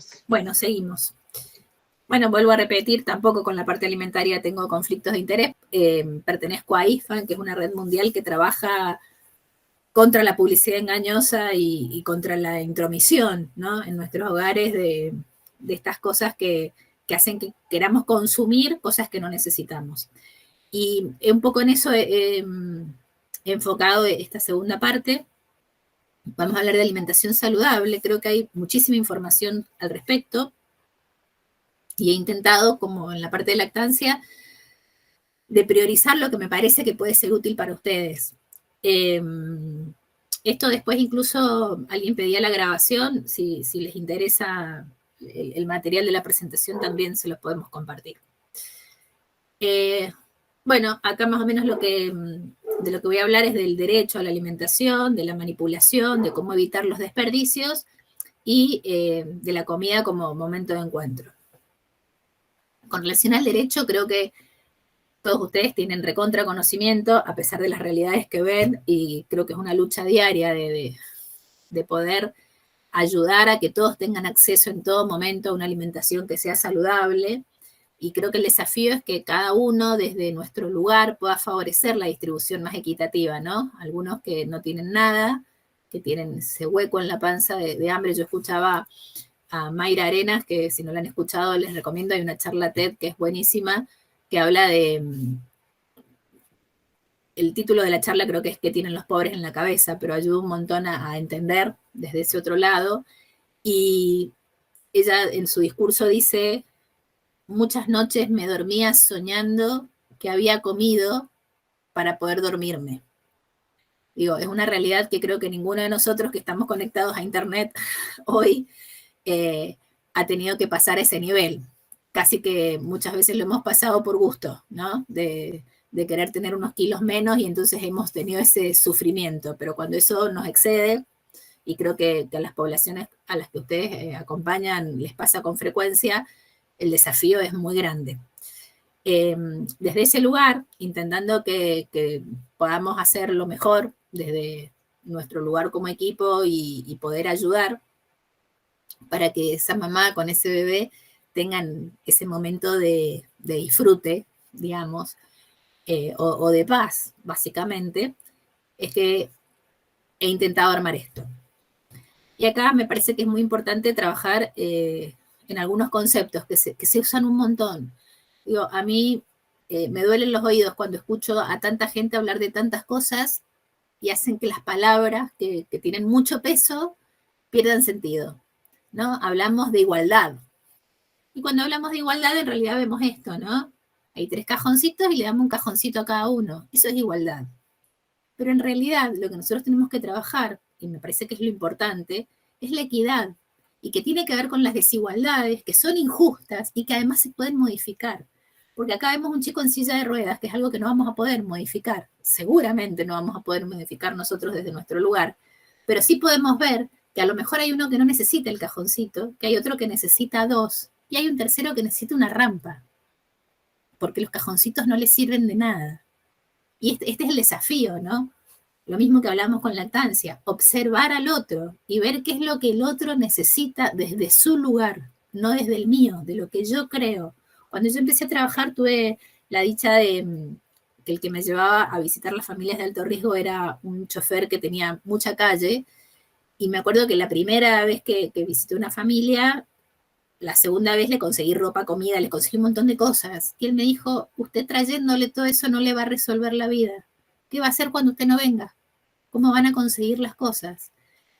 seguimos. Bueno, seguimos. Bueno, vuelvo a repetir, tampoco con la parte alimentaria tengo conflictos de interés. Pertenezco a IFAN, que es una red mundial que trabaja contra la publicidad engañosa y contra la intromisión, ¿no?, en nuestros hogares de estas cosas que hacen que queramos consumir cosas que no necesitamos. Y un poco en eso he enfocado esta segunda parte. Vamos a hablar de alimentación saludable. Creo que hay muchísima información al respecto y he intentado, como en la parte de lactancia, de priorizar lo que me parece que puede ser útil para ustedes. Esto después incluso alguien pedía la grabación, si les interesa el material de la presentación también se los podemos compartir. Bueno, acá más o menos de lo que voy a hablar es del derecho a la alimentación, de la manipulación, de cómo evitar los desperdicios y de la comida como momento de encuentro. Con relación al derecho, creo que todos ustedes tienen recontra conocimiento, a pesar de las realidades que ven, y creo que es una lucha diaria de poder ayudar a que todos tengan acceso en todo momento a una alimentación que sea saludable. Y creo que el desafío es que cada uno desde nuestro lugar pueda favorecer la distribución más equitativa, ¿no? Algunos que no tienen nada, que tienen ese hueco en la panza de hambre. Yo escuchaba a Mayra Arenas, que si no la han escuchado les recomiendo, hay una charla TED que es buenísima, que habla de... El título de la charla creo que es ¿Qué tienen los pobres en la cabeza?, pero ayuda un montón a entender desde ese otro lado. Y ella en su discurso dice: muchas noches me dormía soñando que había comido para poder dormirme. Digo, es una realidad que creo que ninguno de nosotros que estamos conectados a Internet hoy ha tenido que pasar a ese nivel. Casi que muchas veces lo hemos pasado por gusto, ¿no? De querer tener unos kilos menos y entonces hemos tenido ese sufrimiento. Pero cuando eso nos excede, y creo que a las poblaciones a las que ustedes acompañan les pasa con frecuencia, el desafío es muy grande. Desde ese lugar, intentando que podamos hacer lo mejor desde nuestro lugar como equipo y poder ayudar para que esa mamá con ese bebé tengan ese momento de disfrute, digamos, o de paz, básicamente, es que he intentado armar esto. Y acá me parece que es muy importante trabajar en algunos conceptos que se usan un montón. Digo, a mí me duelen los oídos cuando escucho a tanta gente hablar de tantas cosas y hacen que las palabras que tienen mucho peso pierdan sentido, ¿no? Hablamos de igualdad. Y cuando hablamos de igualdad, en realidad vemos esto, ¿no? Hay 3 cajoncitos y le damos un cajoncito a cada uno. Eso es igualdad. Pero en realidad lo que nosotros tenemos que trabajar, y me parece que es lo importante, es la equidad, y que tiene que ver con las desigualdades que son injustas y que además se pueden modificar. Porque acá vemos un chico en silla de ruedas, que es algo que no vamos a poder modificar. Seguramente no vamos a poder modificar nosotros desde nuestro lugar, pero sí podemos ver que a lo mejor hay uno que no necesita el cajoncito, que hay otro que necesita 2, y hay un tercero que necesita una rampa, porque los cajoncitos no les sirven de nada. Y este es el desafío, ¿no? Lo mismo que hablamos con lactancia, observar al otro y ver qué es lo que el otro necesita desde su lugar, no desde el mío, de lo que yo creo. Cuando yo empecé a trabajar tuve la dicha de que el que me llevaba a visitar las familias de alto riesgo era un chofer que tenía mucha calle, y me acuerdo que la primera vez que visité una familia, la segunda vez le conseguí ropa, comida, le conseguí un montón de cosas. Y él me dijo, usted trayéndole todo eso no le va a resolver la vida. ¿Qué va a hacer cuando usted no venga? ¿Cómo van a conseguir las cosas?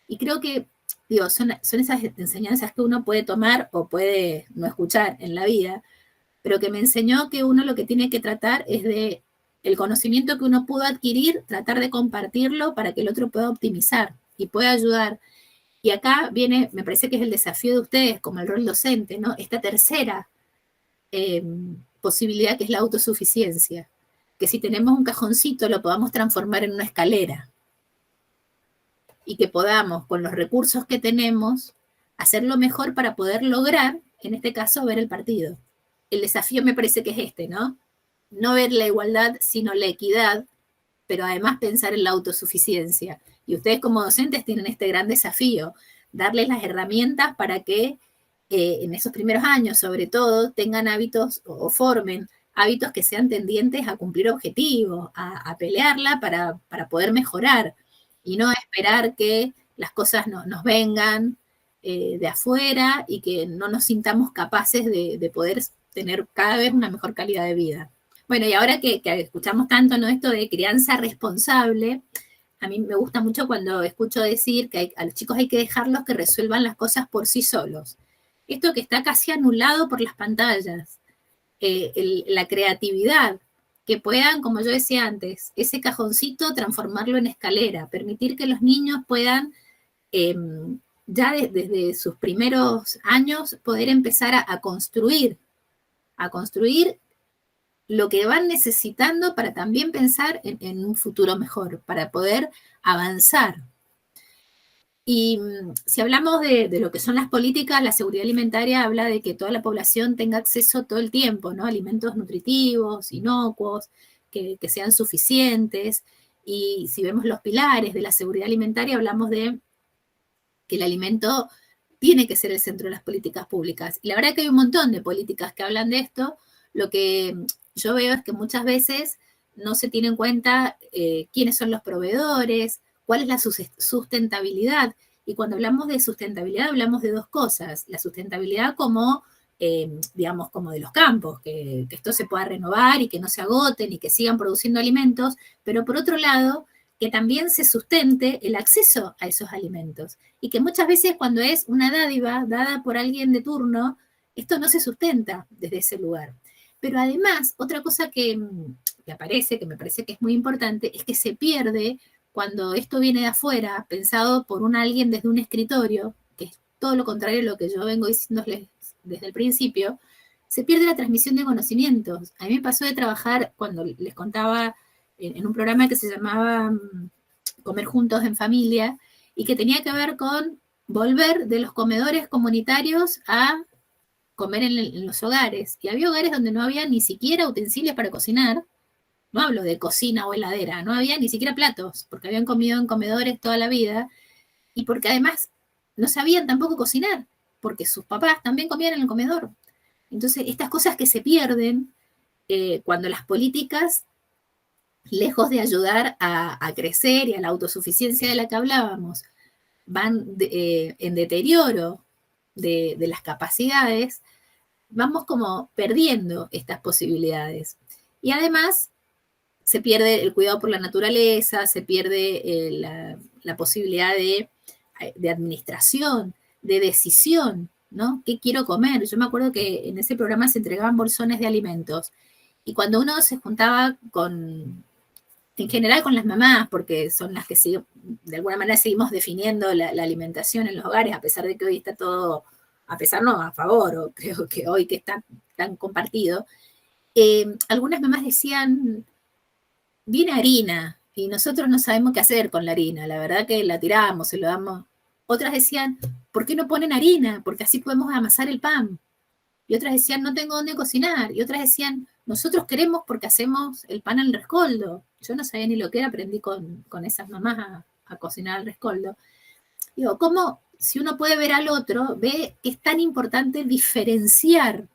Y creo que, digo, son esas enseñanzas que uno puede tomar o puede no escuchar en la vida, pero que me enseñó que uno lo que tiene que tratar es de el conocimiento que uno pudo adquirir, tratar de compartirlo para que el otro pueda optimizar y pueda ayudar. Y acá viene, me parece que es el desafío de ustedes, como el rol docente, ¿no? Esta tercera posibilidad que es la autosuficiencia. Que si tenemos un cajoncito lo podamos transformar en una escalera. Y que podamos, con los recursos que tenemos, hacer lo mejor para poder lograr, en este caso, ver el partido. El desafío me parece que es este, ¿no? No ver la igualdad, sino la equidad, pero además pensar en la autosuficiencia. Y ustedes como docentes tienen este gran desafío, darles las herramientas para que en esos primeros años, sobre todo, tengan hábitos o formen hábitos que sean tendientes a cumplir objetivos, a pelearla para poder mejorar y no esperar que las cosas nos vengan de afuera y que no nos sintamos capaces de poder tener cada vez una mejor calidad de vida. Bueno, y ahora que escuchamos tanto, ¿no?, esto de crianza responsable, a mí me gusta mucho cuando escucho decir que a los chicos hay que dejarlos que resuelvan las cosas por sí solos. Esto que está casi anulado por las pantallas, la creatividad, que puedan, como yo decía antes, ese cajoncito transformarlo en escalera, permitir que los niños puedan, ya desde sus primeros años, poder empezar a construir lo que van necesitando para también pensar en un futuro mejor, para poder avanzar. Y si hablamos de lo que son las políticas, la seguridad alimentaria habla de que toda la población tenga acceso todo el tiempo, ¿no?, a alimentos nutritivos, inocuos, que sean suficientes. Y si vemos los pilares de la seguridad alimentaria, hablamos de que el alimento tiene que ser el centro de las políticas públicas. Y la verdad que hay un montón de políticas que hablan de esto. Lo que yo veo es que muchas veces no se tiene en cuenta quiénes son los proveedores, cuál es la sustentabilidad. Y cuando hablamos de sustentabilidad hablamos de dos cosas. La sustentabilidad como, digamos, como de los campos, que esto se pueda renovar y que no se agoten y que sigan produciendo alimentos, pero por otro lado, que también se sustente el acceso a esos alimentos. Y que muchas veces cuando es una dádiva dada por alguien de turno, esto no se sustenta desde ese lugar. Pero además, otra cosa que aparece, que me parece que es muy importante, es que se pierde cuando esto viene de afuera, pensado por alguien desde un escritorio, que es todo lo contrario a lo que yo vengo diciéndoles desde el principio, se pierde la transmisión de conocimientos. A mí me pasó de trabajar, cuando les contaba, en un programa que se llamaba Comer Juntos en Familia, y que tenía que ver con volver de los comedores comunitarios a comer en los hogares. Y había hogares donde no había ni siquiera utensilios para cocinar. No hablo de cocina o heladera, no había ni siquiera platos, porque habían comido en comedores toda la vida, y porque además no sabían tampoco cocinar, porque sus papás también comían en el comedor. Entonces, estas cosas que se pierden cuando las políticas, lejos de ayudar a crecer y a la autosuficiencia de la que hablábamos, van en deterioro de las capacidades, vamos como perdiendo estas posibilidades. Y además se pierde el cuidado por la naturaleza, se pierde la posibilidad de administración, de decisión, ¿no? ¿Qué quiero comer? Yo me acuerdo que en ese programa se entregaban bolsones de alimentos, y cuando uno se juntaba en general con las mamás, porque son las que de alguna manera seguimos definiendo la alimentación en los hogares, a pesar de que hoy está todo, a pesar no, a favor, o creo que hoy que está tan compartido, algunas mamás decían, viene harina, y nosotros no sabemos qué hacer con la harina, la verdad que la tiramos, se lo damos. Otras decían, ¿por qué no ponen harina? Porque así podemos amasar el pan. Y otras decían, no tengo dónde cocinar. Y otras decían, nosotros queremos porque hacemos el pan al rescoldo. Yo no sabía ni lo que era, aprendí con esas mamás a cocinar al rescoldo. Digo, ¿cómo si uno puede ver al otro, ve que es tan importante diferenciar?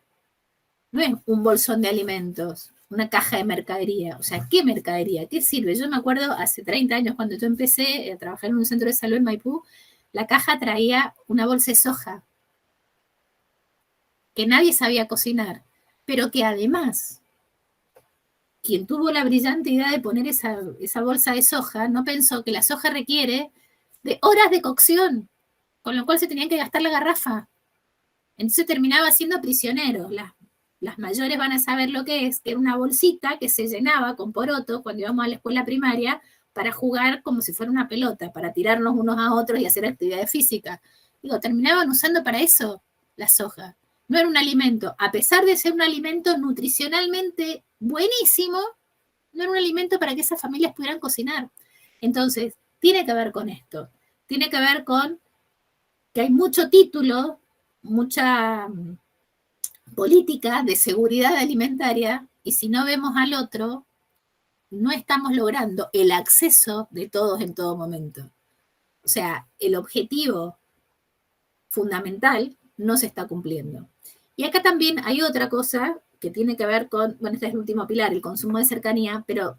No es un bolsón de alimentos, una caja de mercadería. O sea, ¿qué mercadería? ¿Qué sirve? Yo me acuerdo hace 30 años cuando yo empecé a trabajar en un centro de salud en Maipú, la caja traía una bolsa de soja que nadie sabía cocinar, pero que además, quien tuvo la brillante idea de poner esa bolsa de soja, no pensó que la soja requiere de horas de cocción, con lo cual se tenían que gastar la garrafa. Entonces terminaba siendo prisionero. Las mayores van a saber lo que es, que era una bolsita que se llenaba con poroto cuando íbamos a la escuela primaria para jugar como si fuera una pelota, para tirarnos unos a otros y hacer actividades físicas. Digo, terminaban usando para eso la soja. No era un alimento, a pesar de ser un alimento nutricionalmente buenísimo, no era un alimento para que esas familias pudieran cocinar. Entonces, tiene que ver con esto. Tiene que ver con que hay mucho título, mucha política de seguridad alimentaria, y si no vemos al otro, no estamos logrando el acceso de todos en todo momento. O sea, el objetivo fundamental no se está cumpliendo. Y acá también hay otra cosa que tiene que ver con, bueno, este es el último pilar, el consumo de cercanía, pero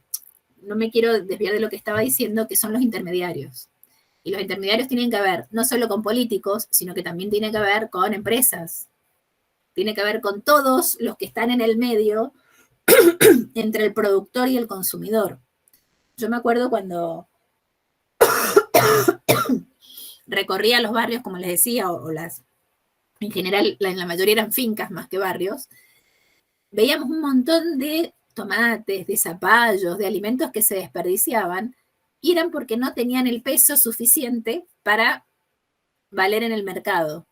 no me quiero desviar de lo que estaba diciendo, que son los intermediarios. Y los intermediarios tienen que ver no solo con políticos, sino que también tienen que ver con empresas. Tiene que ver con todos los que están en el medio entre el productor y el consumidor. Yo me acuerdo cuando recorría los barrios, como les decía, o las, en general, en la mayoría eran fincas más que barrios, veíamos un montón de tomates, de zapallos, de alimentos que se desperdiciaban, y eran porque no tenían el peso suficiente para valer en el mercado.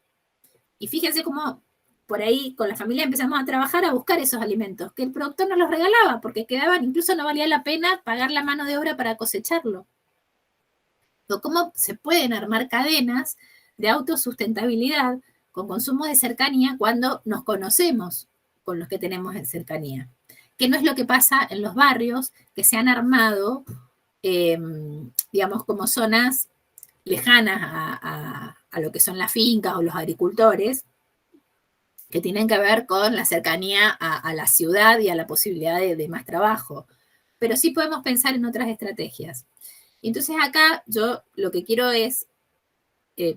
Y fíjense cómo por ahí con la familia empezamos a trabajar a buscar esos alimentos, que el productor nos los regalaba, porque quedaban, incluso no valía la pena pagar la mano de obra para cosecharlo. O cómo se pueden armar cadenas de autosustentabilidad con consumo de cercanía cuando nos conocemos con los que tenemos en cercanía. Que no es lo que pasa en los barrios que se han armado, digamos, como zonas lejanas a lo que son las fincas o los agricultores, que tienen que ver con la cercanía a la ciudad y a la posibilidad de más trabajo. Pero sí podemos pensar en otras estrategias. Entonces acá yo lo que quiero es,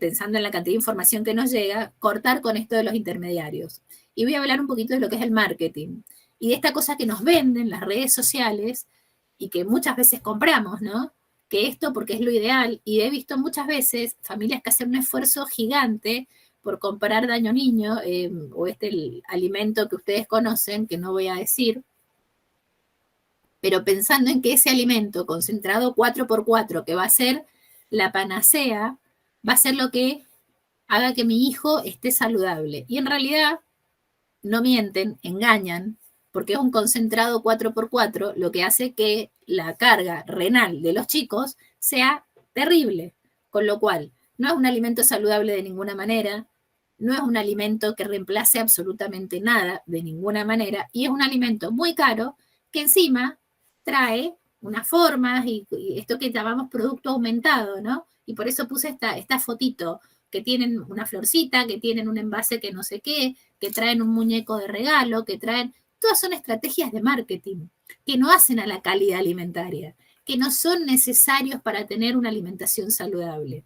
pensando en la cantidad de información que nos llega, cortar con esto de los intermediarios. Y voy a hablar un poquito de lo que es el marketing y de esta cosa que nos venden las redes sociales y que muchas veces compramos, ¿no? Que esto porque es lo ideal, y he visto muchas veces familias que hacen un esfuerzo gigante por comprar daño niño, o el alimento que ustedes conocen, que no voy a decir, pero pensando en que ese alimento concentrado 4x4, que va a ser la panacea, va a ser lo que haga que mi hijo esté saludable. Y en realidad no mienten, engañan, porque es un concentrado 4x4 lo que hace que la carga renal de los chicos sea terrible, con lo cual no es un alimento saludable de ninguna manera, no es un alimento que reemplace absolutamente nada de ninguna manera, y es un alimento muy caro que encima trae unas formas y esto que llamamos producto aumentado, ¿no? Y por eso puse esta fotito, que tienen una florcita, que tienen un envase que no sé qué, que traen un muñeco de regalo, que traen... Todas son estrategias de marketing que no hacen a la calidad alimentaria, que no son necesarios para tener una alimentación saludable.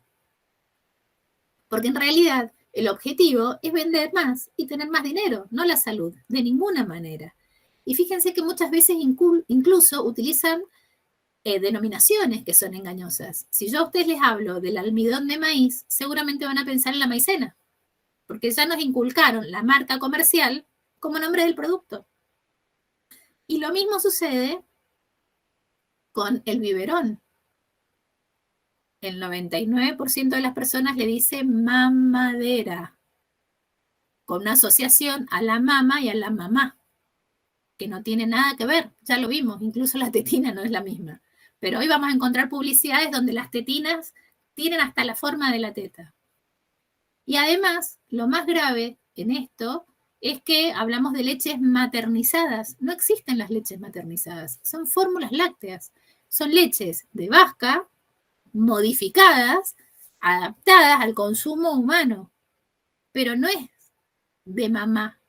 Porque en realidad el objetivo es vender más y tener más dinero, no la salud, de ninguna manera. Y fíjense que muchas veces incluso utilizan denominaciones que son engañosas. Si yo a ustedes les hablo del almidón de maíz, seguramente van a pensar en la maicena, porque ya nos inculcaron la marca comercial como nombre del producto. Y lo mismo sucede con el biberón. El 99% de las personas le dice mamadera, con una asociación a la mama y a la mamá, que no tiene nada que ver, ya lo vimos, incluso la tetina no es la misma. Pero hoy vamos a encontrar publicidades donde las tetinas tienen hasta la forma de la teta. Y además, lo más grave en esto es que hablamos de leches maternizadas. No existen las leches maternizadas, son fórmulas lácteas. Son leches de vaca, modificadas, adaptadas al consumo humano, pero no es de mamá.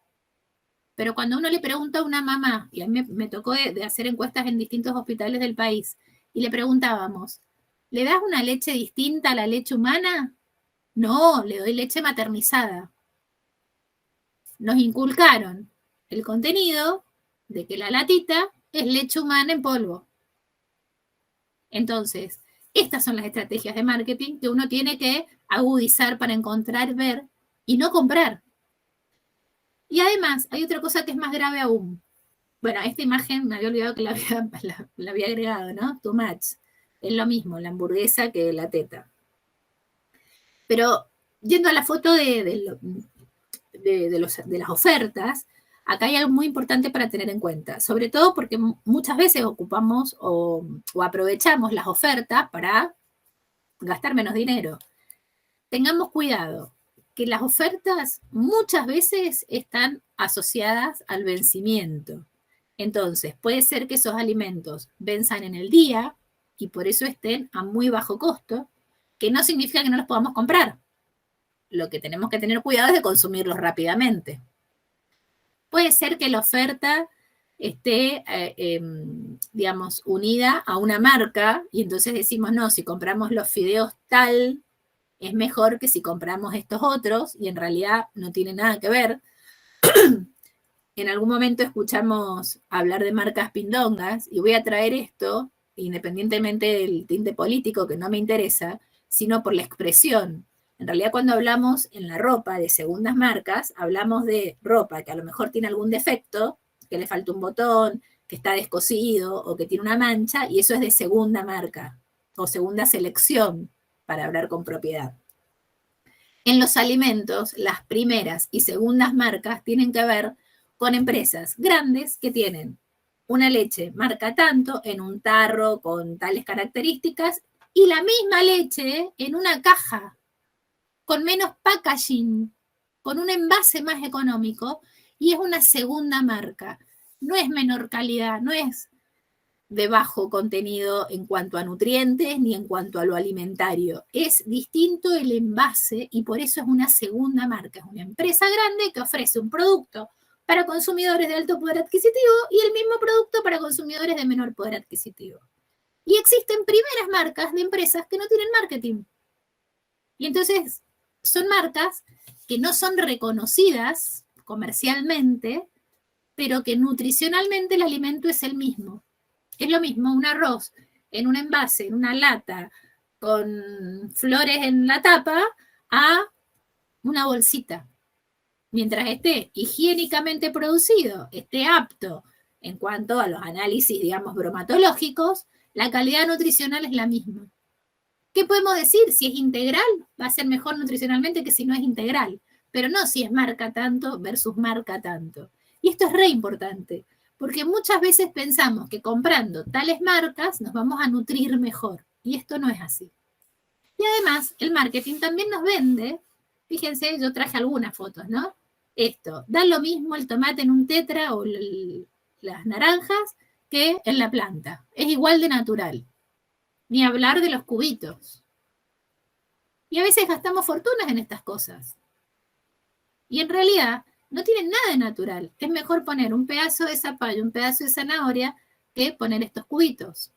Pero cuando uno le pregunta a una mamá, y a mí me tocó de hacer encuestas en distintos hospitales del país, y le preguntábamos, ¿le das una leche distinta a la leche humana? No, le doy leche maternizada. Nos inculcaron el contenido de que la latita es leche humana en polvo. Entonces, estas son las estrategias de marketing que uno tiene que agudizar para encontrar, ver y no comprar. Y además, hay otra cosa que es más grave aún. Bueno, esta imagen me había olvidado que la había agregado, ¿no? Too much. Es lo mismo, la hamburguesa que la teta. Pero yendo a la foto de las ofertas, acá hay algo muy importante para tener en cuenta, sobre todo porque muchas veces ocupamos o aprovechamos las ofertas para gastar menos dinero. Tengamos cuidado, que las ofertas muchas veces están asociadas al vencimiento. Entonces, puede ser que esos alimentos venzan en el día y por eso estén a muy bajo costo, que no significa que no los podamos comprar. lo que tenemos que tener cuidado es de consumirlos rápidamente. Puede ser que la oferta esté, digamos, unida a una marca y entonces decimos, no, si compramos los fideos tal, es mejor que si compramos estos otros y en realidad no tiene nada que ver. En algún momento escuchamos hablar de marcas pindongas y voy a traer esto, independientemente del tinte político que no me interesa, sino por la expresión. En realidad cuando hablamos en la ropa de segundas marcas, hablamos de ropa que a lo mejor tiene algún defecto, que le falta un botón, que está descosido o que tiene una mancha, y eso es de segunda marca o segunda selección, para hablar con propiedad. En los alimentos, las primeras y segundas marcas tienen que ver con empresas grandes que tienen una leche marca tanto en un tarro con tales características y la misma leche en una caja con menos packaging, con un envase más económico y es una segunda marca. No es menor calidad, no es de bajo contenido en cuanto a nutrientes ni en cuanto a lo alimentario. Es distinto el envase y por eso es una segunda marca. Es una empresa grande que ofrece un producto para consumidores de alto poder adquisitivo y el mismo producto para consumidores de menor poder adquisitivo. Y existen primeras marcas de empresas que no tienen marketing. Y entonces son marcas que no son reconocidas comercialmente, pero que nutricionalmente el alimento es el mismo. Es lo mismo un arroz en un envase, en una lata, con flores en la tapa, a una bolsita. Mientras esté higiénicamente producido, esté apto en cuanto a los análisis, digamos, bromatológicos, la calidad nutricional es la misma. ¿Qué podemos decir? Si es integral, va a ser mejor nutricionalmente que si no es integral. Pero no si es marca tanto versus marca tanto. Y esto es re importante, porque muchas veces pensamos que comprando tales marcas nos vamos a nutrir mejor. Y esto no es así. Y además, el marketing también nos vende, fíjense, yo traje algunas fotos, ¿no? Esto, da lo mismo el tomate en un tetra o las naranjas que en la planta. Es igual de natural. Ni hablar de los cubitos. Y a veces gastamos fortunas en estas cosas. Y en realidad no tienen nada de natural. Es mejor poner un pedazo de zapallo, un pedazo de zanahoria, que poner estos cubitos.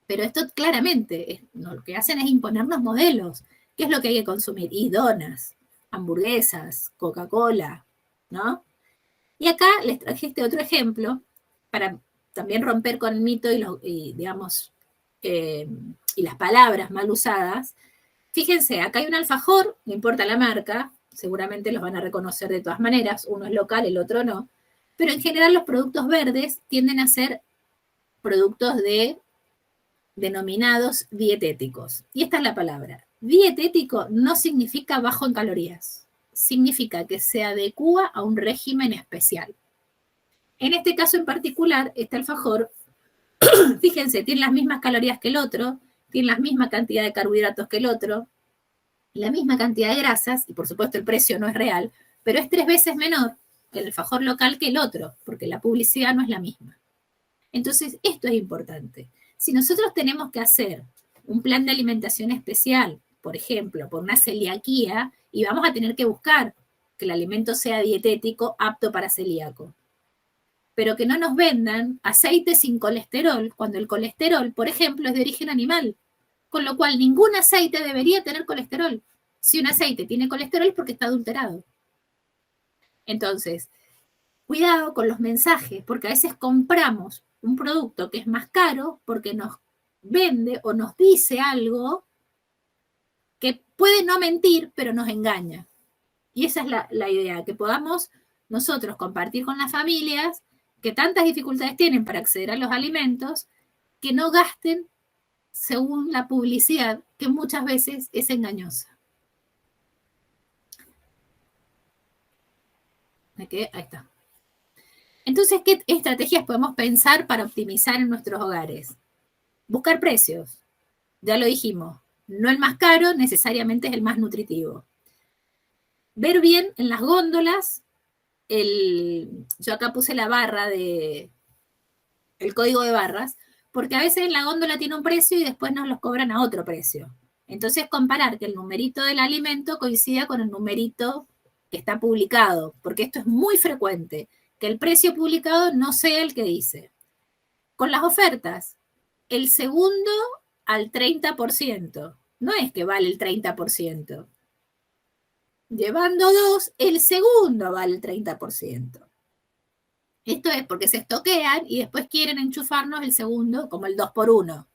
Pero esto claramente, lo que hacen es imponernos modelos. ¿Qué es lo que hay que consumir? Y donas, hamburguesas, Coca-Cola, ¿no? Y acá les traje este otro ejemplo para también romper con el mito digamos, y las palabras mal usadas. Fíjense, acá hay un alfajor, no importa la marca, seguramente los van a reconocer de todas maneras, uno es local, el otro no, pero en general los productos verdes tienden a ser productos denominados dietéticos. Y esta es la palabra. Dietético no significa bajo en calorías, significa que se adecúa a un régimen especial. En este caso en particular, este alfajor, fíjense, tiene las mismas calorías que el otro, tiene la misma cantidad de carbohidratos que el otro, la misma cantidad de grasas, y por supuesto el precio no es real, pero es 3 veces menor el alfajor local que el otro, porque la publicidad no es la misma. Entonces, esto es importante. Si nosotros tenemos que hacer un plan de alimentación especial, por ejemplo, por una celiaquía, y vamos a tener que buscar que el alimento sea dietético, apto para celíaco, pero que no nos vendan aceite sin colesterol, cuando el colesterol, por ejemplo, es de origen animal, con lo cual ningún aceite debería tener colesterol. Si un aceite tiene colesterol es porque está adulterado. Entonces, cuidado con los mensajes, porque a veces compramos un producto que es más caro porque nos vende o nos dice algo que puede no mentir, pero nos engaña. Y esa es la idea, que podamos nosotros compartir con las familias que tantas dificultades tienen para acceder a los alimentos, que no gasten según la publicidad, que muchas veces es engañosa. ¿Okay? Ahí está. Entonces, ¿qué estrategias podemos pensar para optimizar en nuestros hogares? Buscar precios. Ya lo dijimos, no el más caro necesariamente es el más nutritivo. Ver bien en las góndolas, yo acá puse la barra el código de barras, porque a veces en la góndola tiene un precio y después nos los cobran a otro precio. Entonces comparar que el numerito del alimento coincida con el numerito que está publicado, porque esto es muy frecuente, que el precio publicado no sea el que dice. Con las ofertas, el segundo al 30%, no es que vale el 30%. Llevando dos, el segundo vale el 30%. Esto es porque se estoquean y después quieren enchufarnos el segundo como el 2x1.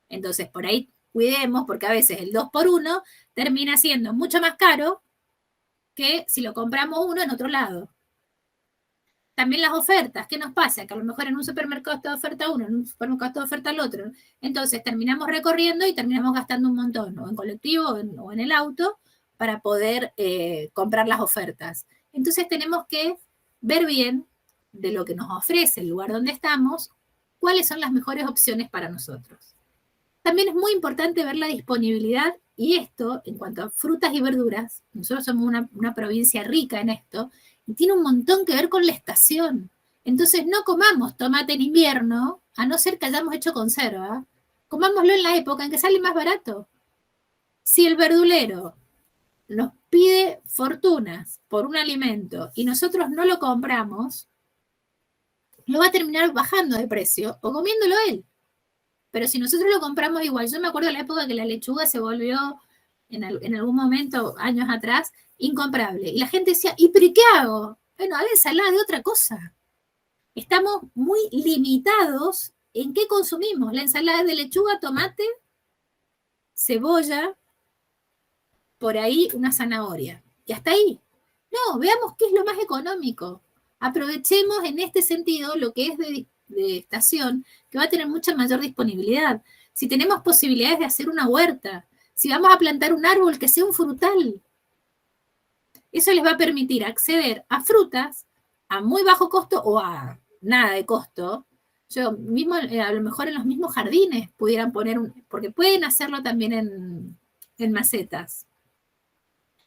Entonces, por ahí cuidemos, porque a veces el 2x1 termina siendo mucho más caro que si lo compramos uno en otro lado. También las ofertas, ¿qué nos pasa? Que a lo mejor en un supermercado está de oferta uno, en un supermercado está de oferta el otro. Entonces terminamos recorriendo y terminamos gastando un montón, o en colectivo o en el auto, para poder comprar las ofertas. Entonces tenemos que ver bien de lo que nos ofrece el lugar donde estamos, cuáles son las mejores opciones para nosotros. También es muy importante ver la disponibilidad, y esto, en cuanto a frutas y verduras, nosotros somos una provincia rica en esto, y tiene un montón que ver con la estación. Entonces no comamos tomate en invierno, a no ser que hayamos hecho conserva, comámoslo en la época en que sale más barato. Si el verdulero nos pide fortunas por un alimento y nosotros no lo compramos, lo va a terminar bajando de precio o comiéndolo él. Pero si nosotros lo compramos igual, yo me acuerdo de la época que la lechuga se volvió, en algún momento, años atrás, incomparable. Y la gente decía, ¿y pero qué hago? Bueno, haga ensalada de otra cosa. Estamos muy limitados en qué consumimos. La ensalada es de lechuga, tomate, cebolla, por ahí una zanahoria. Y hasta ahí. No, veamos qué es lo más económico. Aprovechemos en este sentido lo que es de estación, que va a tener mucha mayor disponibilidad. Si tenemos posibilidades de hacer una huerta, si vamos a plantar un árbol que sea un frutal, eso les va a permitir acceder a frutas a muy bajo costo o a nada de costo. Yo mismo, a lo mejor en los mismos jardines pudieran poner porque pueden hacerlo también en macetas.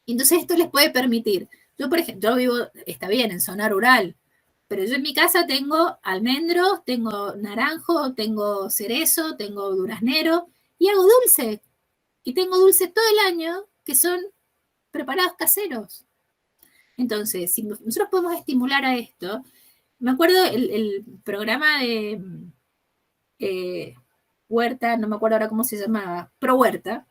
Entonces esto les puede permitir. Yo, por ejemplo, yo vivo, está bien, en zona rural, pero yo en mi casa tengo almendros, tengo naranjo, tengo cerezo, tengo duraznero y hago dulce. Y tengo dulces todo el año que son preparados caseros. Entonces, si nosotros podemos estimular a esto, me acuerdo el programa de Huerta, no me acuerdo ahora cómo se llamaba, Pro Huerta,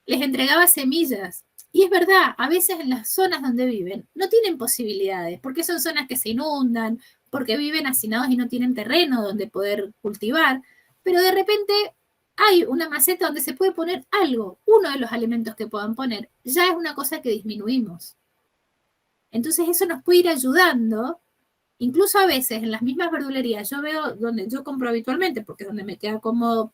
les entregaba semillas. Y es verdad, a veces en las zonas donde viven no tienen posibilidades, porque son zonas que se inundan, porque viven hacinados y no tienen terreno donde poder cultivar, pero de repente hay una maceta donde se puede poner algo, uno de los alimentos que puedan poner, ya es una cosa que disminuimos. Entonces eso nos puede ir ayudando, incluso a veces en las mismas verdulerías, yo veo donde yo compro habitualmente, porque es donde me queda cómodo,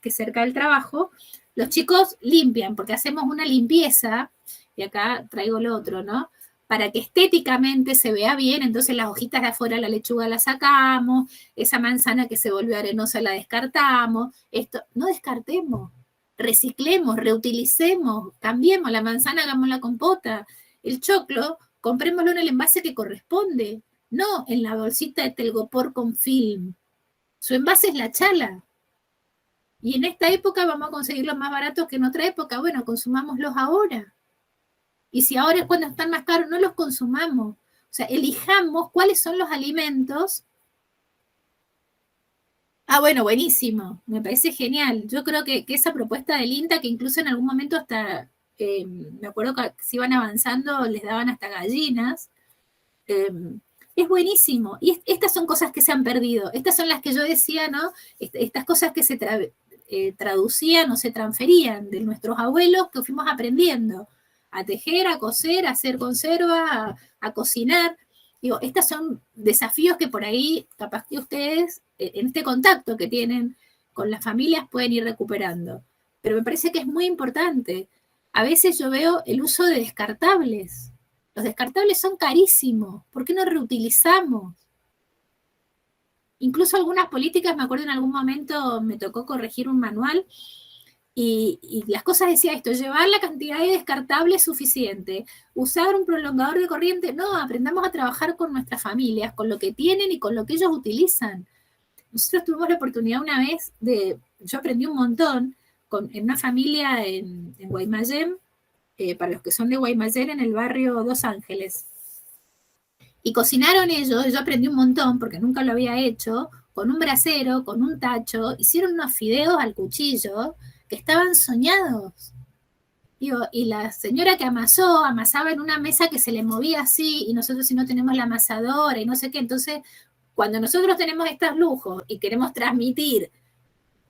que cerca del trabajo, los chicos limpian, porque hacemos una limpieza, y acá traigo lo otro, ¿no? Para que estéticamente se vea bien, entonces las hojitas de afuera de la lechuga las sacamos, esa manzana que se volvió arenosa la descartamos, esto, no descartemos, reciclemos, reutilicemos, cambiemos la manzana, hagamos la compota, el choclo, comprémoslo en el envase que corresponde, no en la bolsita de telgopor con film. Su envase es la chala. Y en esta época vamos a conseguirlos más baratos que en otra época. Bueno, consumámoslos ahora. Y si ahora es cuando están más caros, no los consumamos. O sea, elijamos cuáles son los alimentos. Ah, bueno, buenísimo. Me parece genial. Yo creo que esa propuesta del INTA, que incluso en algún momento hasta, me acuerdo que si iban avanzando, les daban hasta gallinas. Es buenísimo. Y estas son cosas que se han perdido. Estas son las que yo decía, ¿no? Estas cosas que se traducían o se transferían de nuestros abuelos que fuimos aprendiendo a tejer, a coser, a hacer conserva, a cocinar. Digo, estos son desafíos que por ahí, capaz que ustedes, en este contacto que tienen con las familias, pueden ir recuperando. Pero me parece que es muy importante. A veces yo veo el uso de descartables. Los descartables son carísimos. ¿Por qué no reutilizamos? Incluso algunas políticas, me acuerdo en algún momento me tocó corregir un manual y las cosas decía esto, llevar la cantidad de descartables suficiente, usar un prolongador de corriente, no, aprendamos a trabajar con nuestras familias, con lo que tienen y con lo que ellos utilizan. Nosotros tuvimos la oportunidad una vez yo aprendí un montón, en una familia en Guaymallén, para los que son de Guaymallén, en el barrio Dos Ángeles. Y cocinaron ellos, yo aprendí un montón porque nunca lo había hecho, con un brasero, con un tacho, hicieron unos fideos al cuchillo que estaban soñados. Digo, y la señora que amasaba en una mesa que se le movía así, y nosotros si no tenemos la amasadora y no sé qué, entonces cuando nosotros tenemos estos lujos y queremos transmitir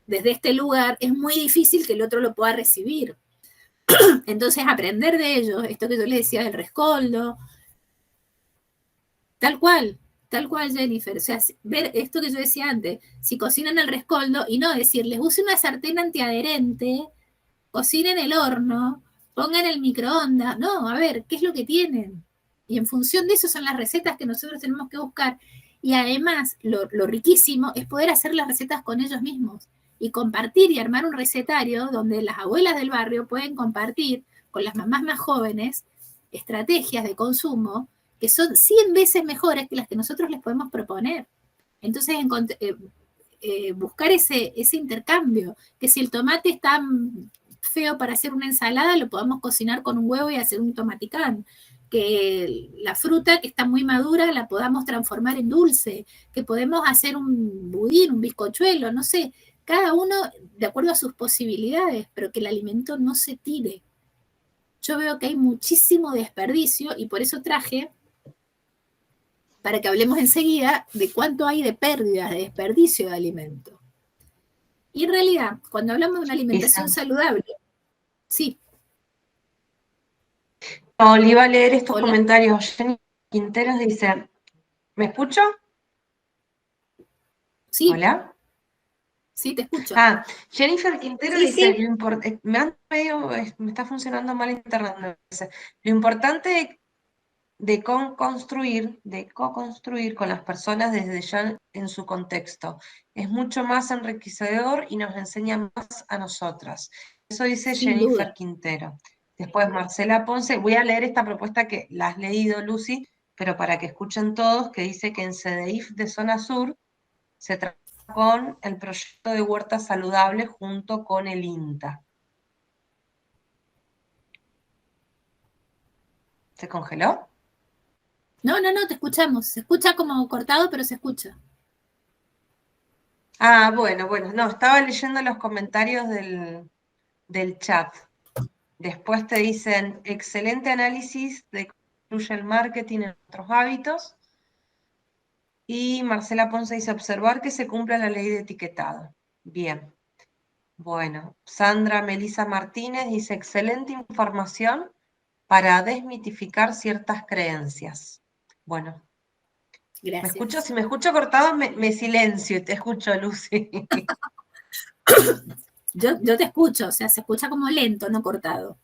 desde este lugar, es muy difícil que el otro lo pueda recibir. Entonces aprender de ellos, esto que yo les decía del rescoldo, tal cual, Jennifer. O sea, ver esto que yo decía antes, si cocinan el rescoldo y no decirles, use una sartén antiadherente, cocinen el horno, pongan el microondas. No, a ver, ¿qué es lo que tienen? Y en función de eso son las recetas que nosotros tenemos que buscar. Y además, lo riquísimo es poder hacer las recetas con ellos mismos y compartir y armar un recetario donde las abuelas del barrio pueden compartir con las mamás más jóvenes estrategias de consumo que son 100 veces mejores que las que nosotros les podemos proponer. Entonces, buscar ese intercambio, que si el tomate está feo para hacer una ensalada, lo podamos cocinar con un huevo y hacer un tomaticán. Que la fruta que está muy madura la podamos transformar en dulce, que podemos hacer un budín, un bizcochuelo, no sé, cada uno de acuerdo a sus posibilidades, pero que el alimento no se tire. Yo veo que hay muchísimo desperdicio y por eso traje, para que hablemos enseguida de cuánto hay de pérdidas, de desperdicio de alimento. Y en realidad, cuando hablamos de una alimentación saludable, sí. No, le iba a leer estos comentarios. Jenny Quinteros dice, ¿me escucho? Sí. ¿Hola? Sí, te escucho. Jennifer Quintero dice, me está funcionando mal internet. Lo importante de co-construir con las personas desde ya en su contexto. Es mucho más enriquecedor y nos enseña más a nosotras. Eso dice Jennifer Quintero. Después Marcela Ponce, voy a leer esta propuesta que la has leído, Lucy, pero para que escuchen todos, que dice que en CDIF de Zona Sur se trabaja con el proyecto de huerta saludable junto con el INTA. ¿Se congeló? No, te escuchamos. Se escucha como cortado, pero se escucha. Bueno, no, estaba leyendo los comentarios del chat. Después te dicen, excelente análisis de cómo influye el marketing en nuestros hábitos. Y Marcela Ponce dice, observar que se cumpla la ley de etiquetado. Bien. Bueno, Sandra Melisa Martínez dice, excelente información para desmitificar ciertas creencias. Bueno. Gracias. Si me escucho cortado, me silencio y te escucho, Lucy. Yo te escucho, o sea, se escucha como lento, no cortado.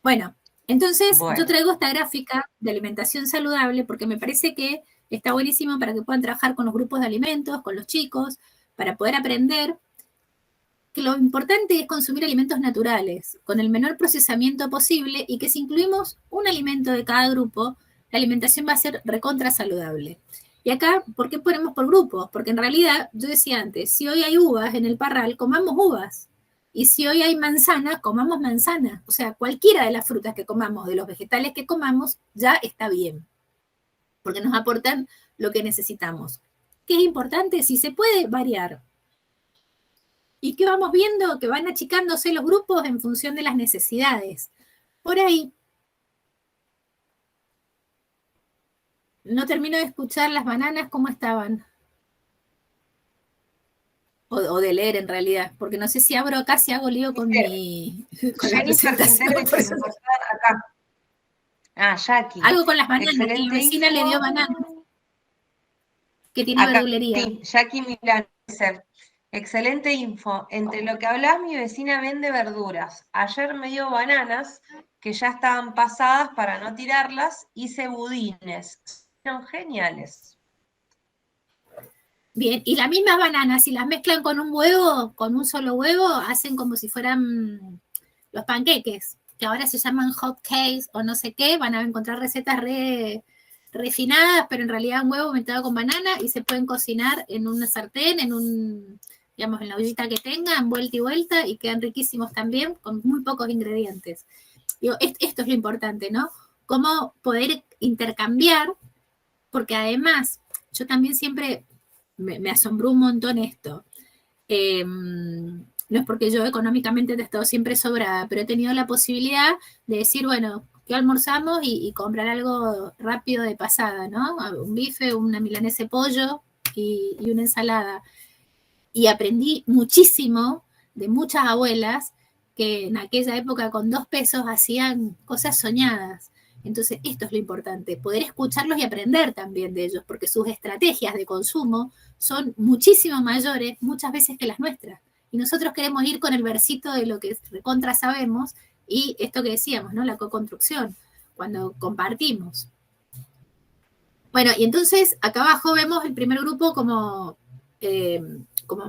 Bueno, entonces yo traigo esta gráfica de alimentación saludable porque me parece que está buenísimo para que puedan trabajar con los grupos de alimentos, con los chicos, para poder aprender que lo importante es consumir alimentos naturales, con el menor procesamiento posible, y que si incluimos un alimento de cada grupo, la alimentación va a ser recontra saludable. Y acá, ¿por qué ponemos por grupos? Porque en realidad, yo decía antes, si hoy hay uvas en el parral, comamos uvas. Y si hoy hay manzana, comamos manzana. O sea, cualquiera de las frutas que comamos, de los vegetales que comamos, ya está bien. Porque nos aportan lo que necesitamos. ¿Qué es importante? Si se puede variar. ¿Y qué vamos viendo? Que van achicándose los grupos en función de las necesidades. Por ahí, no termino de escuchar las bananas cómo estaban. O de leer en realidad, porque no sé si abro acá, si hago lío con mi con la presentación. Acá. Jackie. Algo con las bananas, que la vecina le dio bananas. Que tiene verdulería. Sí, Jackie Milán dice, excelente info. Entre lo que hablas, mi vecina vende verduras. Ayer me dio bananas que ya estaban pasadas para no tirarlas. Hice budines. Son geniales. Bien, y las mismas bananas, si las mezclan con un huevo, con un solo huevo, hacen como si fueran los panqueques, que ahora se llaman hot cakes o no sé qué. Van a encontrar recetas refinadas, pero en realidad un huevo mezclado con banana, y se pueden cocinar en una sartén, en digamos, en la ollita que tengan, vuelta y vuelta, y quedan riquísimos también, con muy pocos ingredientes. Digo, esto es lo importante, ¿no? Cómo poder intercambiar, porque además, yo también siempre me asombró un montón esto. No es porque yo económicamente he estado siempre sobrada, pero he tenido la posibilidad de decir, bueno, ¿qué almorzamos? Y comprar algo rápido de pasada, ¿no? Un bife, una milanesa de pollo y una ensalada. Y aprendí muchísimo de muchas abuelas que en aquella época con 2 pesos hacían cosas soñadas. Entonces, esto es lo importante, poder escucharlos y aprender también de ellos, porque sus estrategias de consumo son muchísimo mayores muchas veces que las nuestras. Y nosotros queremos ir con el versito de lo que recontra sabemos y esto que decíamos, ¿no? La co-construcción, cuando compartimos. Bueno, y entonces acá abajo vemos el primer grupo como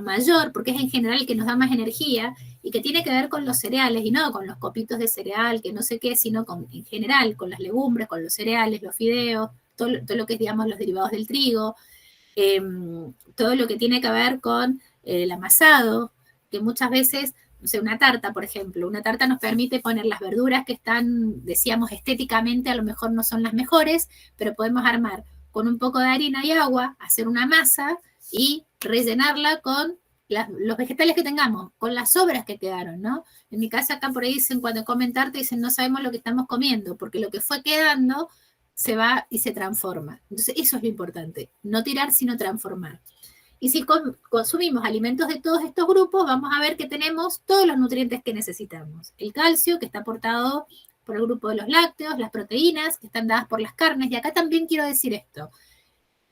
mayor, porque es en general el que nos da más energía y que tiene que ver con los cereales y no con los copitos de cereal, que no sé qué, sino en general con las legumbres, con los cereales, los fideos, todo lo que es, digamos, los derivados del trigo, todo lo que tiene que ver con el amasado, que muchas veces, no sé, una tarta, por ejemplo, una tarta nos permite poner las verduras que están, decíamos, estéticamente a lo mejor no son las mejores, pero podemos armar con un poco de harina y agua, hacer una masa y rellenarla con los vegetales que tengamos, con las sobras que quedaron, ¿no? En mi casa acá por ahí dicen, cuando comen tarta, dicen, no sabemos lo que estamos comiendo, porque lo que fue quedando se va y se transforma. Entonces, eso es lo importante, no tirar, sino transformar. Y si consumimos alimentos de todos estos grupos, vamos a ver que tenemos todos los nutrientes que necesitamos. El calcio, que está aportado por el grupo de los lácteos, las proteínas, que están dadas por las carnes. Y acá también quiero decir esto.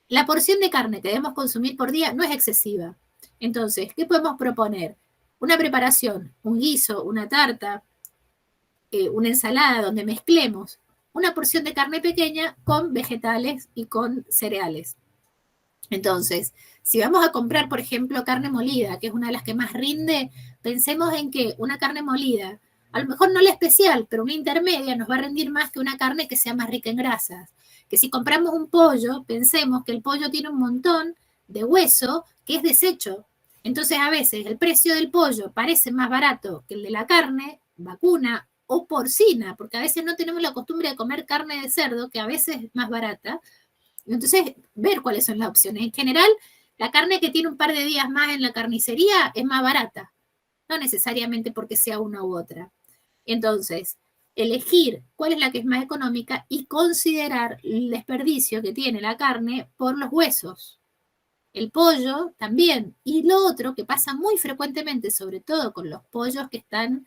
La porción de carne que debemos consumir por día no es excesiva. Entonces, ¿qué podemos proponer? Una preparación, un guiso, una tarta, una ensalada donde mezclemos una porción de carne pequeña con vegetales y con cereales. Entonces, si vamos a comprar, por ejemplo, carne molida, que es una de las que más rinde, pensemos en que una carne molida, a lo mejor no la especial, pero una intermedia nos va a rendir más que una carne que sea más rica en grasas. Que si compramos un pollo, pensemos que el pollo tiene un montón de hueso que es desecho. Entonces, a veces el precio del pollo parece más barato que el de la carne vacuna o porcina, porque a veces no tenemos la costumbre de comer carne de cerdo, que a veces es más barata. Entonces, ver cuáles son las opciones. En general, la carne que tiene un par de días más en la carnicería es más barata, no necesariamente porque sea una u otra. Entonces, elegir cuál es la que es más económica y considerar el desperdicio que tiene la carne por los huesos. El pollo también. Y lo otro que pasa muy frecuentemente, sobre todo con los pollos que están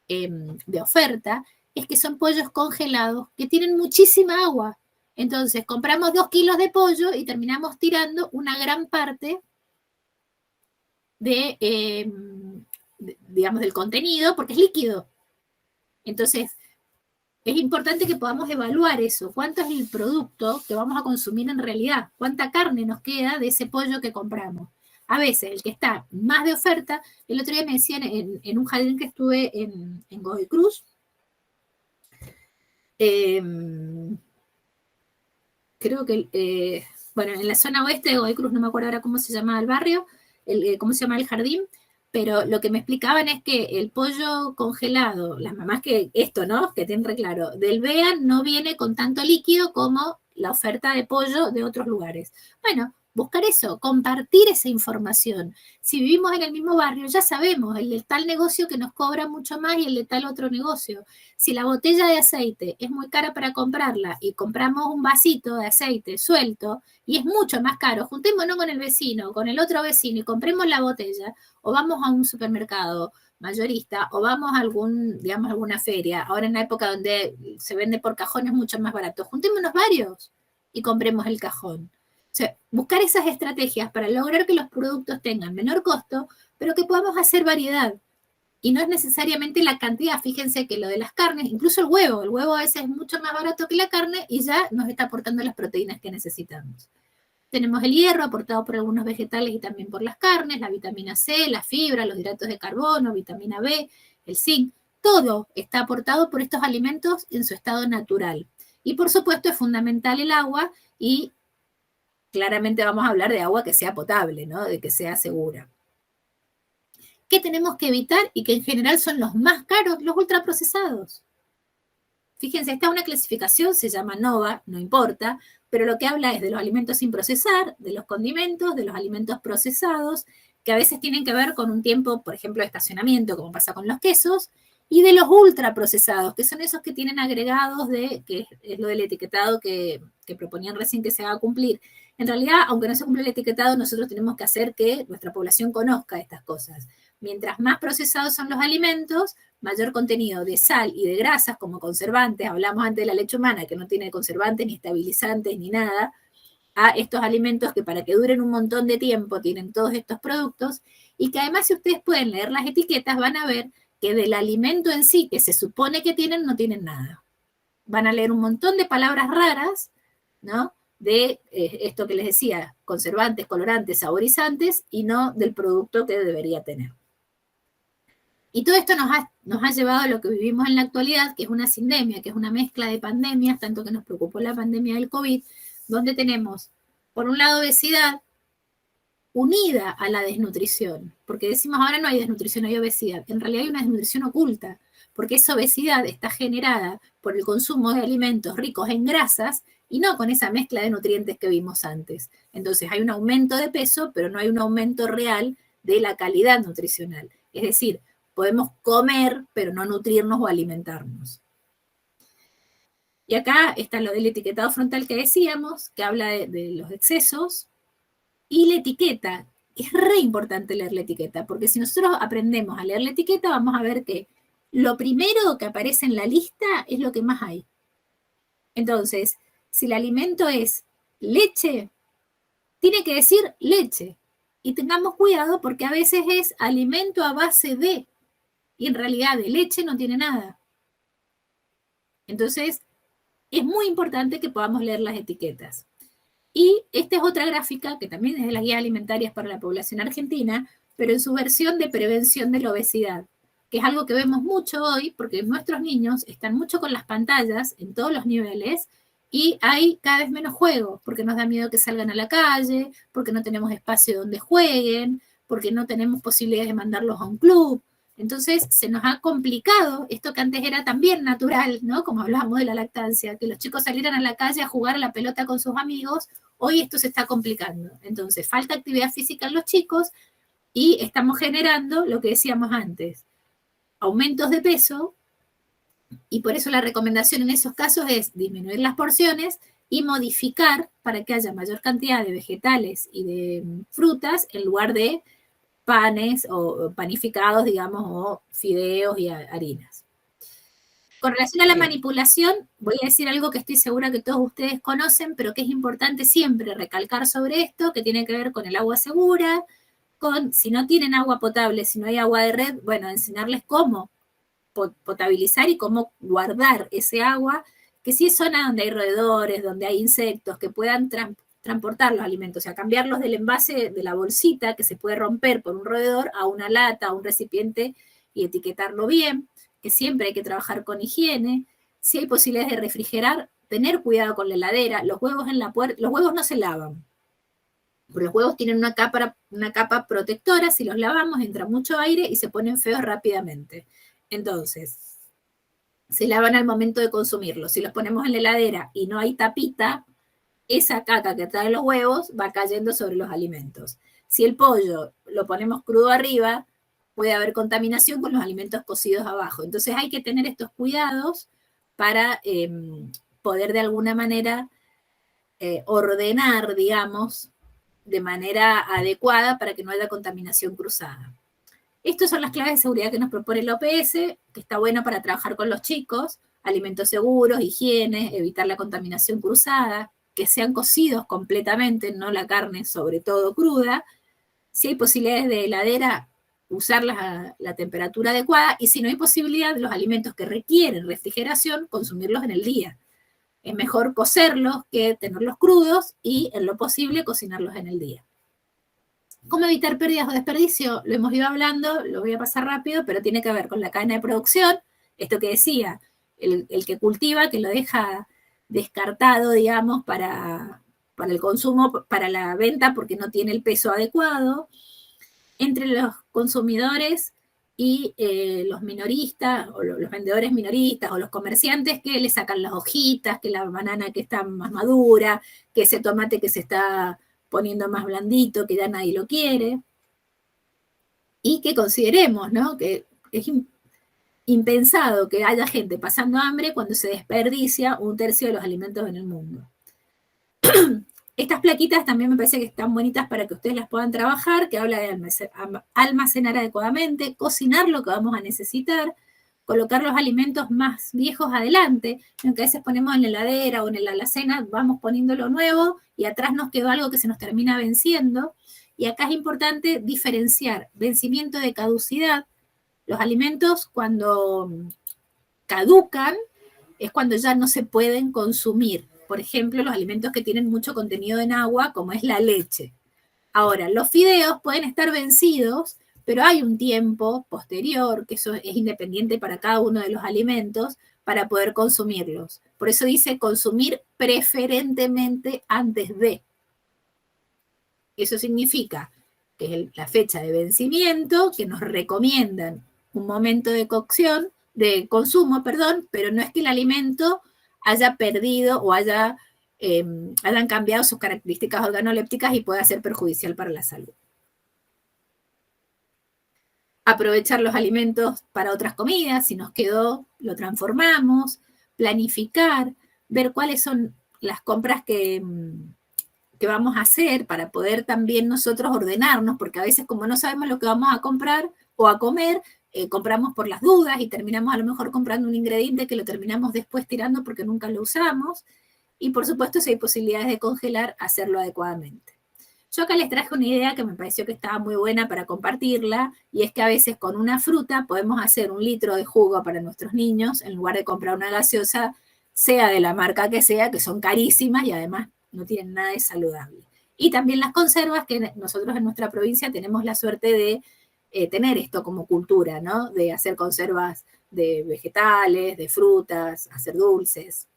de oferta, es que son pollos congelados que tienen muchísima agua. Entonces, compramos 2 kilos de pollo y terminamos tirando una gran parte digamos, del contenido, porque es líquido. Entonces, es importante que podamos evaluar eso. ¿Cuánto es el producto que vamos a consumir en realidad? ¿Cuánta carne nos queda de ese pollo que compramos? A veces, el que está más de oferta, el otro día me decían en un jardín que estuve en Godoy Cruz, creo que, bueno, en la zona oeste de Godoy Cruz, no me acuerdo ahora cómo se llamaba el barrio, cómo se llama el jardín, pero lo que me explicaban es que el pollo congelado, las mamás que esto, ¿no? Que tienen re claro, del BEA no viene con tanto líquido como la oferta de pollo de otros lugares. Bueno, buscar eso, compartir esa información. Si vivimos en el mismo barrio, ya sabemos el de tal negocio que nos cobra mucho más y el de tal otro negocio. Si la botella de aceite es muy cara para comprarla y compramos un vasito de aceite suelto y es mucho más caro, juntémonos con el vecino, con el otro vecino y compremos la botella, o vamos a un supermercado mayorista o vamos a digamos, alguna feria. Ahora en la época donde se vende por cajón es mucho más barato. Juntémonos varios y compremos el cajón. O sea, buscar esas estrategias para lograr que los productos tengan menor costo, pero que podamos hacer variedad. Y no es necesariamente la cantidad. Fíjense que lo de las carnes, incluso el huevo a veces es mucho más barato que la carne y ya nos está aportando las proteínas que necesitamos. Tenemos el hierro aportado por algunos vegetales y también por las carnes, la vitamina C, la fibra, los hidratos de carbono, vitamina B, el zinc. Todo está aportado por estos alimentos en su estado natural. Y por supuesto es fundamental el agua y claramente vamos a hablar de agua que sea potable, ¿no? De que sea segura. ¿Qué tenemos que evitar? Y que en general son los más caros, los ultraprocesados. Fíjense, esta es una clasificación, se llama NOVA, no importa, pero lo que habla es de los alimentos sin procesar, de los condimentos, de los alimentos procesados, que a veces tienen que ver con un tiempo, por ejemplo, de estacionamiento, como pasa con los quesos, y de los ultraprocesados, que son esos que tienen agregados que es lo del etiquetado que proponían recién que se haga cumplir. En realidad, aunque no se cumple el etiquetado, nosotros tenemos que hacer que nuestra población conozca estas cosas. Mientras más procesados son los alimentos, mayor contenido de sal y de grasas como conservantes, hablamos antes de la leche humana que no tiene conservantes ni estabilizantes ni nada, a estos alimentos que para que duren un montón de tiempo tienen todos estos productos, y que además si ustedes pueden leer las etiquetas van a ver que del alimento en sí que se supone que tienen no tienen nada. Van a leer un montón de palabras raras, ¿no? De esto que les decía, conservantes, colorantes, saborizantes, y no del producto que debería tener. Y todo esto nos ha llevado a lo que vivimos en la actualidad, que es una sindemia, que es una mezcla de pandemias, tanto que nos preocupó la pandemia del COVID, donde tenemos, por un lado, obesidad unida a la desnutrición, porque decimos ahora no hay desnutrición, hay obesidad. En realidad hay una desnutrición oculta, porque esa obesidad está generada por el consumo de alimentos ricos en grasas y no con esa mezcla de nutrientes que vimos antes. Entonces hay un aumento de peso, pero no hay un aumento real de la calidad nutricional. Es decir, podemos comer, pero no nutrirnos o alimentarnos. Y acá está lo del etiquetado frontal que decíamos, que habla de los excesos, y la etiqueta. Es re importante leer la etiqueta, porque si nosotros aprendemos a leer la etiqueta, vamos a ver que lo primero que aparece en la lista es lo que más hay. Entonces, si el alimento es leche, tiene que decir leche. Y tengamos cuidado porque a veces es alimento a base de, y en realidad de leche no tiene nada. Entonces, es muy importante que podamos leer las etiquetas. Y esta es otra gráfica que también es de las guías alimentarias para la población argentina, pero en su versión de prevención de la obesidad, que es algo que vemos mucho hoy porque nuestros niños están mucho con las pantallas en todos los niveles y hay cada vez menos juego, porque nos da miedo que salgan a la calle, porque no tenemos espacio donde jueguen, porque no tenemos posibilidades de mandarlos a un club. Entonces se nos ha complicado esto que antes era también natural, ¿no? Como hablábamos de la lactancia, que los chicos salieran a la calle a jugar a la pelota con sus amigos. Hoy esto se está complicando. Entonces falta actividad física en los chicos y estamos generando lo que decíamos antes, aumentos de peso, y por eso la recomendación en esos casos es disminuir las porciones y modificar para que haya mayor cantidad de vegetales y de frutas en lugar de panes o panificados, digamos, o fideos y harinas. Con relación a la manipulación, voy a decir algo que estoy segura que todos ustedes conocen, pero que es importante siempre recalcar sobre esto, que tiene que ver con el agua segura, con si no tienen agua potable, si no hay agua de red, bueno, enseñarles cómo potabilizar y cómo guardar ese agua, que si es zona donde hay roedores, donde hay insectos, que puedan transportar los alimentos, o sea, cambiarlos del envase de la bolsita que se puede romper por un roedor a una lata, a un recipiente y etiquetarlo bien, que siempre hay que trabajar con higiene. Si hay posibilidades de refrigerar, tener cuidado con la heladera. Los huevos en la puerta, los huevos no se lavan. Los huevos tienen una capa protectora, si los lavamos entra mucho aire y se ponen feos rápidamente. Entonces, se lavan al momento de consumirlos. Si los ponemos en la heladera y no hay tapita, esa caca que traen los huevos va cayendo sobre los alimentos. Si el pollo lo ponemos crudo arriba, puede haber contaminación con los alimentos cocidos abajo. Entonces hay que tener estos cuidados para poder de alguna manera ordenar, digamos, de manera adecuada para que no haya contaminación cruzada. Estas son las claves de seguridad que nos propone el OPS, que está bueno para trabajar con los chicos: alimentos seguros, higiene, evitar la contaminación cruzada, que sean cocidos completamente, no la carne sobre todo cruda. Si hay posibilidades de heladera, usarlas a la temperatura adecuada, y si no hay posibilidad, los alimentos que requieren refrigeración, consumirlos en el día. Es mejor cocerlos que tenerlos crudos y, en lo posible, cocinarlos en el día. ¿Cómo evitar pérdidas o desperdicio? Lo hemos ido hablando, lo voy a pasar rápido, pero tiene que ver con la cadena de producción, esto que decía, el que cultiva, que lo deja descartado, digamos, para el consumo, para la venta, porque no tiene el peso adecuado. entre los consumidores y los minoristas, o los vendedores minoristas, o los comerciantes que le sacan las hojitas, que la banana que está más madura, que ese tomate que se está poniendo más blandito, que ya nadie lo quiere. Y que consideremos, ¿no?, que es impensado que haya gente pasando hambre cuando se desperdicia 1/3 de los alimentos en el mundo. Estas plaquitas también me parece que están bonitas para que ustedes las puedan trabajar, que habla de almacenar adecuadamente, cocinar lo que vamos a necesitar, colocar los alimentos más viejos adelante, aunque a veces ponemos en la heladera o en la alacena, vamos poniendo lo nuevo y atrás nos quedó algo que se nos termina venciendo. Y acá es importante diferenciar vencimiento de caducidad. Los alimentos cuando caducan es cuando ya no se pueden consumir. Por ejemplo, los alimentos que tienen mucho contenido en agua, como es la leche. Ahora, los fideos pueden estar vencidos, pero hay un tiempo posterior, que eso es independiente para cada uno de los alimentos, para poder consumirlos. Por eso dice consumir preferentemente antes de. Eso significa que es la fecha de vencimiento, que nos recomiendan un momento de cocción, de consumo, perdón, pero no es que el alimento haya perdido o hayan cambiado sus características organolépticas y pueda ser perjudicial para la salud. Aprovechar los alimentos para otras comidas, si nos quedó, lo transformamos, planificar, ver cuáles son las compras que vamos a hacer para poder también nosotros ordenarnos, porque a veces como no sabemos lo que vamos a comprar o a comer, compramos por las dudas y terminamos a lo mejor comprando un ingrediente que lo terminamos después tirando porque nunca lo usamos. Y por supuesto, si hay posibilidades de congelar, hacerlo adecuadamente. Yo acá les traje una idea que me pareció que estaba muy buena para compartirla, y es que a veces con una fruta podemos hacer 1 litro de jugo para nuestros niños, en lugar de comprar una gaseosa, sea de la marca que sea, que son carísimas y además no tienen nada de saludable. Y también las conservas, que nosotros en nuestra provincia tenemos la suerte de tener esto como cultura, ¿no? De hacer conservas de vegetales, de frutas, hacer dulces.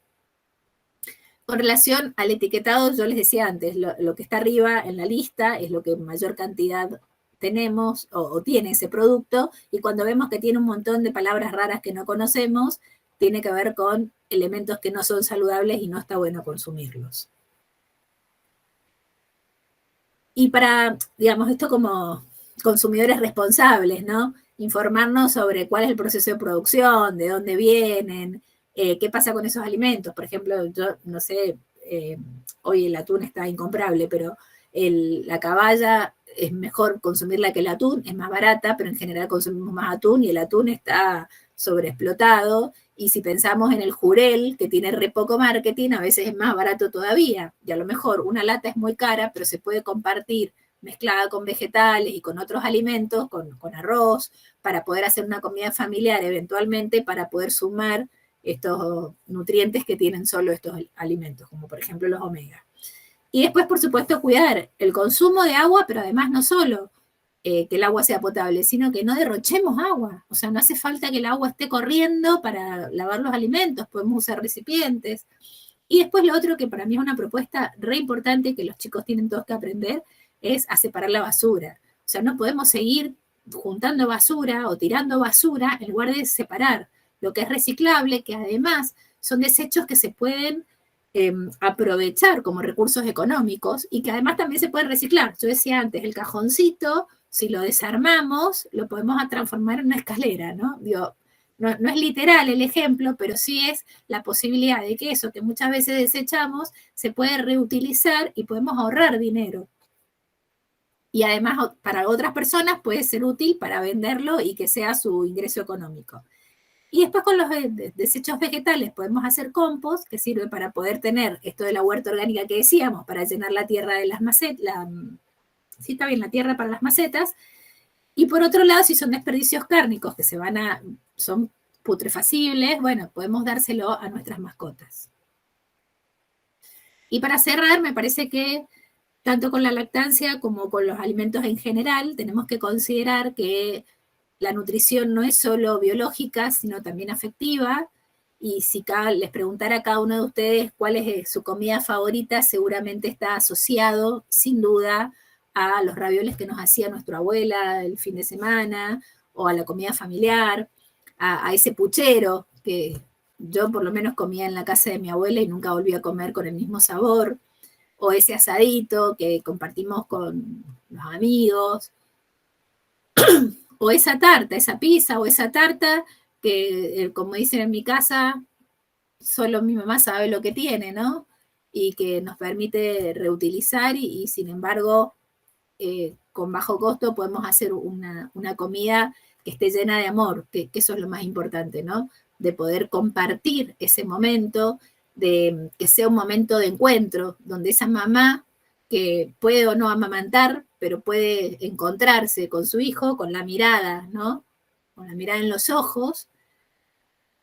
Con relación al etiquetado, yo les decía antes, lo que está arriba en la lista es lo que mayor cantidad tenemos o tiene ese producto, y cuando vemos que tiene un montón de palabras raras que no conocemos, tiene que ver con elementos que no son saludables y no está bueno consumirlos. Y para, digamos, esto como consumidores responsables, ¿no? Informarnos sobre cuál es el proceso de producción, de dónde vienen, qué pasa con esos alimentos. Por ejemplo, yo no sé, hoy el atún está incomprable, pero la caballa es mejor consumirla que el atún, es más barata, pero en general consumimos más atún y el atún está sobreexplotado. Y si pensamos en el jurel, que tiene re poco marketing, a veces es más barato todavía. Y a lo mejor una lata es muy cara, pero se puede compartir mezclada con vegetales y con otros alimentos, con arroz, para poder hacer una comida familiar eventualmente, para poder sumar estos nutrientes que tienen solo estos alimentos, como por ejemplo los omega. Y después, por supuesto, cuidar el consumo de agua, pero además no solo que el agua sea potable, sino que no derrochemos agua. O sea, no hace falta que el agua esté corriendo para lavar los alimentos, podemos usar recipientes. Y después lo otro que para mí es una propuesta re importante que los chicos tienen todos que aprender es a separar la basura. O sea, no podemos seguir juntando basura o tirando basura en lugar de separar lo que es reciclable, que además son desechos que se pueden aprovechar como recursos económicos y que además también se pueden reciclar. Yo decía antes, el cajoncito, si lo desarmamos, lo podemos transformar en una escalera, ¿no? Digo, no es literal el ejemplo, pero sí es la posibilidad de que eso que muchas veces desechamos se puede reutilizar y podemos ahorrar dinero. Y además para otras personas puede ser útil para venderlo y que sea su ingreso económico. Y después con los desechos vegetales podemos hacer compost, que sirve para poder tener esto de la huerta orgánica que decíamos, para llenar la tierra de las macetas, sí, está bien, la tierra para las macetas. Y por otro lado, si son desperdicios cárnicos que son putrefactibles, bueno, podemos dárselo a nuestras mascotas. Y para cerrar, me parece que tanto con la lactancia como con los alimentos en general, tenemos que considerar que la nutrición no es solo biológica, sino también afectiva, y si les preguntara a cada uno de ustedes cuál es su comida favorita, seguramente está asociado, sin duda, a los ravioles que nos hacía nuestra abuela el fin de semana, o a la comida familiar, a ese puchero que yo por lo menos comía en la casa de mi abuela y nunca volví a comer con el mismo sabor, o ese asadito que compartimos con los amigos, o esa tarta, esa pizza o esa tarta que, como dicen en mi casa, solo mi mamá sabe lo que tiene, ¿no? Y que nos permite reutilizar y sin embargo, con bajo costo podemos hacer una comida que esté llena de amor, que eso es lo más importante, ¿no? De poder compartir ese momento, de que sea un momento de encuentro, donde esa mamá que puede o no amamantar, pero puede encontrarse con su hijo, con la mirada, ¿no? Con la mirada en los ojos,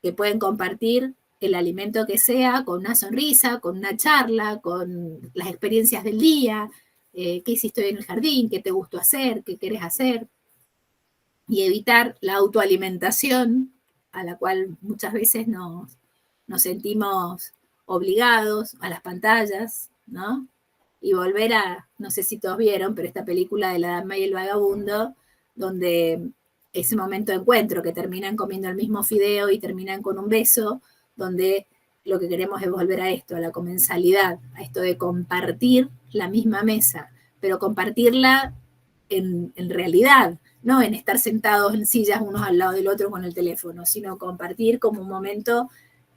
que pueden compartir el alimento que sea con una sonrisa, con una charla, con las experiencias del día, qué hiciste hoy en el jardín, qué te gustó hacer, qué querés hacer, y evitar la autoalimentación a la cual muchas veces nos sentimos obligados a las pantallas, ¿no? Y volver a, no sé si todos vieron, pero esta película de La Dama y el Vagabundo, donde ese momento de encuentro, que terminan comiendo el mismo fideo y terminan con un beso, donde lo que queremos es volver a esto, a la comensalidad, a esto de compartir la misma mesa, pero compartirla en realidad, no en estar sentados en sillas unos al lado del otro con el teléfono, sino compartir como un momento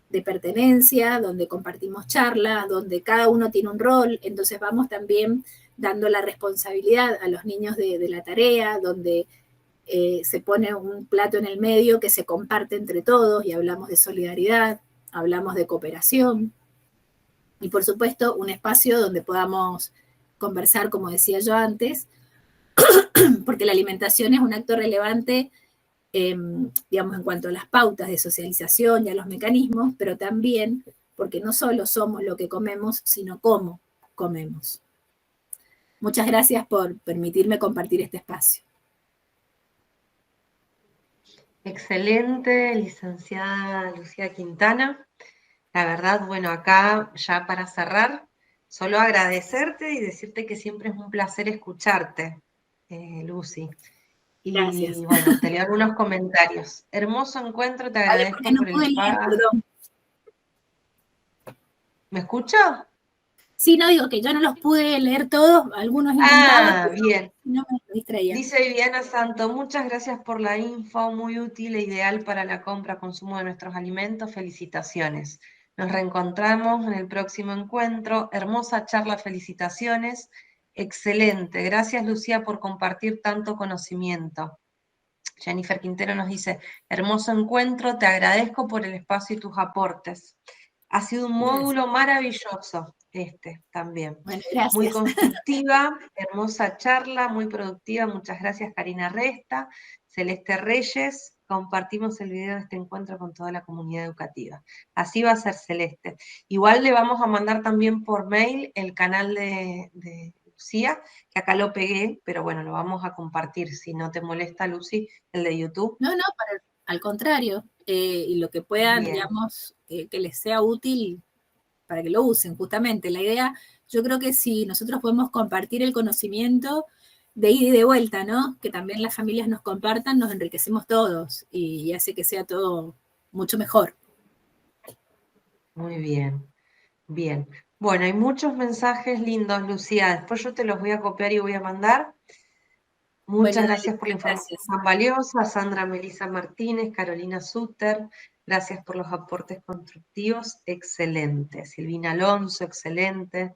de pertenencia, donde compartimos charlas, donde cada uno tiene un rol, entonces vamos también dando la responsabilidad a los niños de la tarea, donde se pone un plato en el medio que se comparte entre todos y hablamos de solidaridad, hablamos de cooperación y por supuesto un espacio donde podamos conversar, como decía yo antes, porque la alimentación es un acto relevante, digamos, en cuanto a las pautas de socialización y a los mecanismos, pero también porque no solo somos lo que comemos, sino cómo comemos. Muchas gracias por permitirme compartir este espacio. Excelente, licenciada Lucía Quintana. La verdad, bueno, acá ya para cerrar, solo agradecerte y decirte que siempre es un placer escucharte, Lucy. Gracias. Y bueno, te leo algunos comentarios. Hermoso encuentro, te Vale, agradezco porque no por el pude leer, espacio. perdón. ¿Me escucha? Sí, no digo que yo no los pude leer todos, algunos he intentado, pero Bien. no me distraía. Dice Viviana Santo, muchas gracias por la info, muy útil e ideal para la compra, consumo de nuestros alimentos. Felicitaciones. Nos reencontramos en el próximo encuentro. Hermosa charla, felicitaciones. Excelente. Gracias, Lucía, por compartir tanto conocimiento. Jennifer Quintero nos dice, hermoso encuentro, te agradezco por el espacio y tus aportes. Ha sido un módulo maravilloso este también. Bueno, Muy gracias. constructiva, hermosa charla, muy productiva. Muchas gracias, Karina Resta. Celeste Reyes, compartimos el video de este encuentro con toda la comunidad educativa. Así va a ser, Celeste. Igual le vamos a mandar también por mail el canal de Lucía, que acá lo pegué, pero bueno, lo vamos a compartir. Si no te molesta, Lucy, el de YouTube. No, al contrario, y lo que puedan, Bien. digamos, que les sea útil para que lo usen, justamente. La idea, yo creo que si nosotros podemos compartir el conocimiento de ida y de vuelta, ¿no? Que también las familias nos compartan, nos enriquecemos todos y hace que sea todo mucho mejor. Muy bien, bien. Bueno, hay muchos mensajes lindos, Lucía. Después yo te los voy a copiar y voy a mandar. Muchas Bueno, gracias por la información gracias. tan valiosa. Sandra Melisa Martínez, Carolina Sutter, gracias por los aportes constructivos. Excelente. Silvina Alonso, excelente.